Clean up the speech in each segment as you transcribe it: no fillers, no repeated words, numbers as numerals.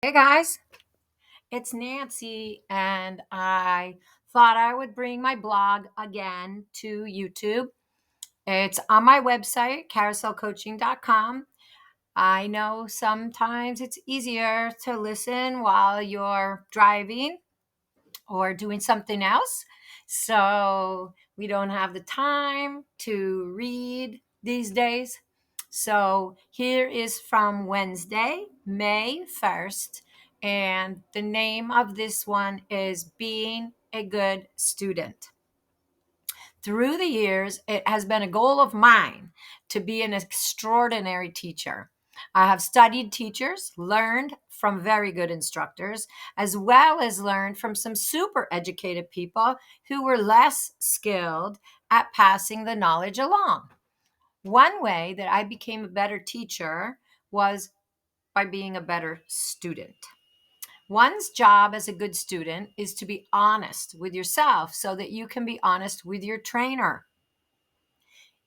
Hey guys, it's Nancy, and I thought I would bring my blog again to YouTube. It's on my website, carouselcoaching.com. I know sometimes it's easier to listen while you're driving or doing something else. So we don't have the time to read these days. So here is from Wednesday, May 1st. And the name of this one is Being a Good Student. Through the years, it has been a goal of mine to be an extraordinary teacher. I have studied teachers, learned from very good instructors, as well as learned from some super educated people who were less skilled at passing the knowledge along. One way that I became a better teacher was by being a better student. One's job as a good student is to be honest with yourself so that you can be honest with your trainer.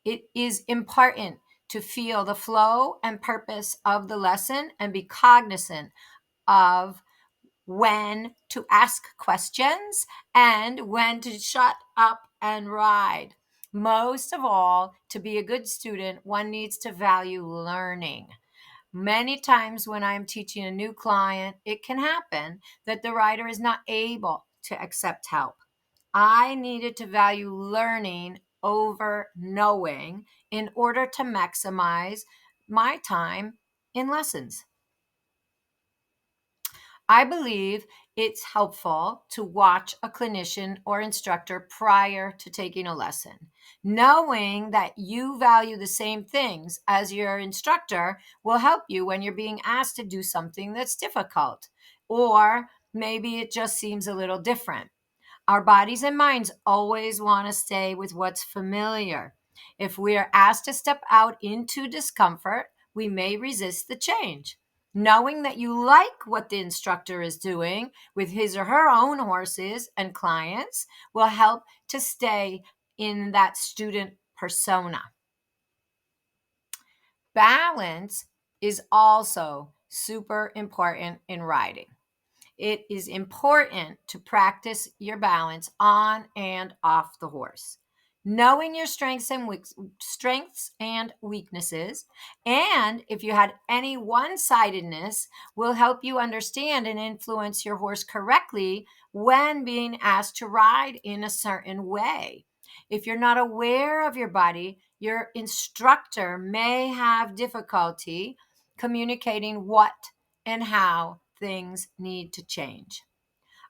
It is important to feel the flow and purpose of the lesson and be cognizant of when to ask questions and when to shut up and ride. Most of all, to be a good student, one needs to value learning. Many times when I'm teaching a new client, it can happen that the rider is not able to accept help. I needed to value learning over knowing in order to maximize my time in lessons. I believe it's helpful to watch a clinician or instructor prior to taking a lesson. Knowing that you value the same things as your instructor will help you when you're being asked to do something that's difficult, or maybe it just seems a little different. Our bodies and minds always want to stay with what's familiar. If we are asked to step out into discomfort, we may resist the change. Knowing that you like what the instructor is doing with his or her own horses and clients will help to stay in that student persona. Balance is also super important in riding. It is important to practice your balance on and off the horse. Knowing your strengths and weaknesses, and if you had any one-sidedness, will help you understand and influence your horse correctly when being asked to ride in a certain way. If you're not aware of your body, your instructor may have difficulty communicating what and how things need to change.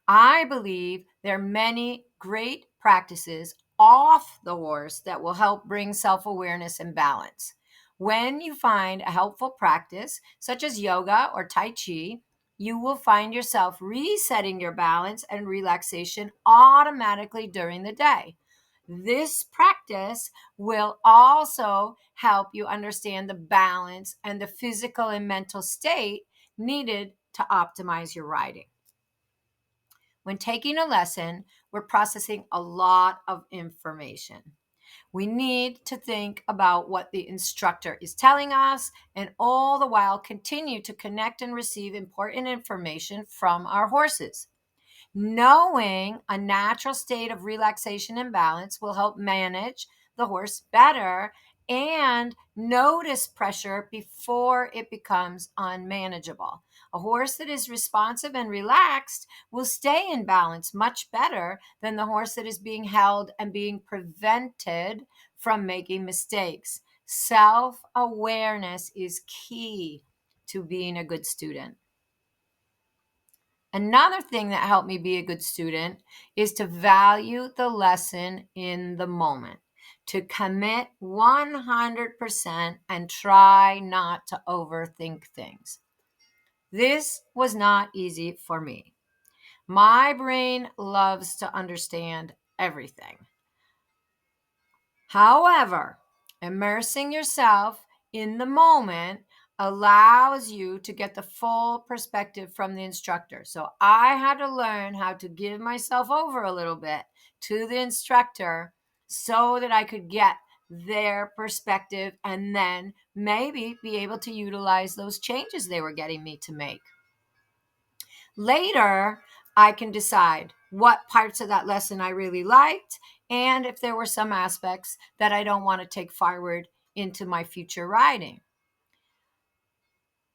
I believe there are many great practices off the horse that will help bring self awareness and balance. When you find a helpful practice, such as yoga or Tai Chi, you will find yourself resetting your balance and relaxation automatically during the day. This practice will also help you understand the balance and the physical and mental state needed to optimize your riding. When taking a lesson, we're processing a lot of information. We need to think about what the instructor is telling us and all the while continue to connect and receive important information from our horses. Knowing a natural state of relaxation and balance will help manage the horse better and notice pressure before it becomes unmanageable. A horse that is responsive and relaxed will stay in balance much better than the horse that is being held and being prevented from making mistakes. Self awareness is key to being a good student. Another thing that helped me be a good student is to value the lesson in the moment, to commit 100% and try not to overthink things. This was not easy for me. My brain loves to understand everything. However, immersing yourself in the moment allows you to get the full perspective from the instructor. So I had to learn how to give myself over a little bit to the instructor so that I could get their perspective and then maybe be able to utilize those changes they were getting me to make. Later, I can decide what parts of that lesson I really liked and if there were some aspects that I don't want to take forward into my future riding.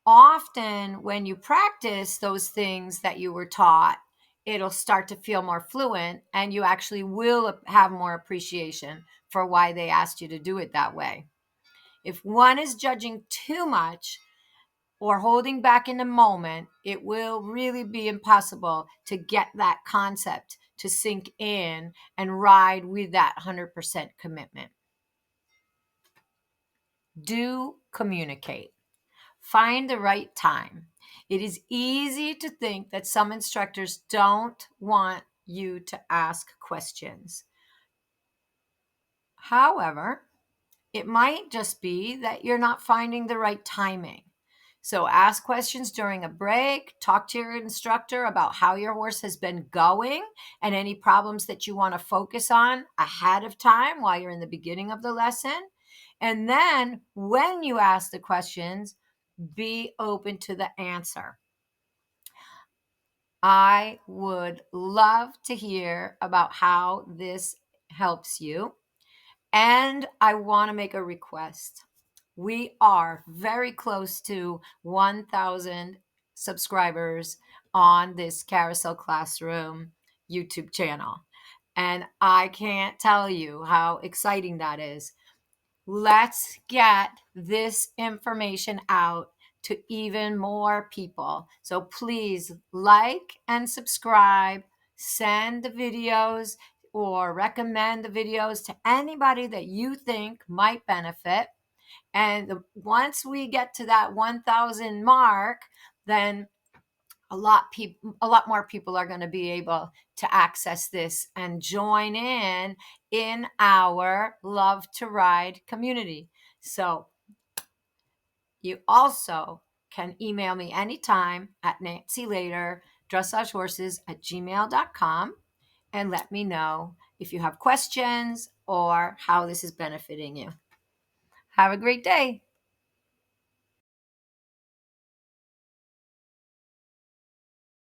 Often, when you practice those things that you were taught, it'll start to feel more fluent and you actually will have more appreciation for why they asked you to do it that way. If one is judging too much or holding back in the moment, it will really be impossible to get that concept to sink in and ride with that 100% commitment. Do communicate. Find the right time. It is easy to think that some instructors don't want you to ask questions. However, it might just be that you're not finding the right timing. So ask questions during a break, talk to your instructor about how your horse has been going and any problems that you want to focus on ahead of time while you're in the beginning of the lesson. And then when you ask the questions, be open to the answer. I would love to hear about how this helps you. And I want to make a request. We are very close to 1,000 subscribers on this Carousel Classroom YouTube channel. And I can't tell you how exciting that is. Let's get this information out to even more people. So please like and subscribe, send the videos or recommend the videos to anybody that you think might benefit. And once we get to that 1,000 mark, then a lot more people are going to be able to access this and join in our Love to Ride community. So you also can email me anytime at nancylavoie@dressagehorses@gmail.com and let me know if you have questions or how this is benefiting you. Have a great day.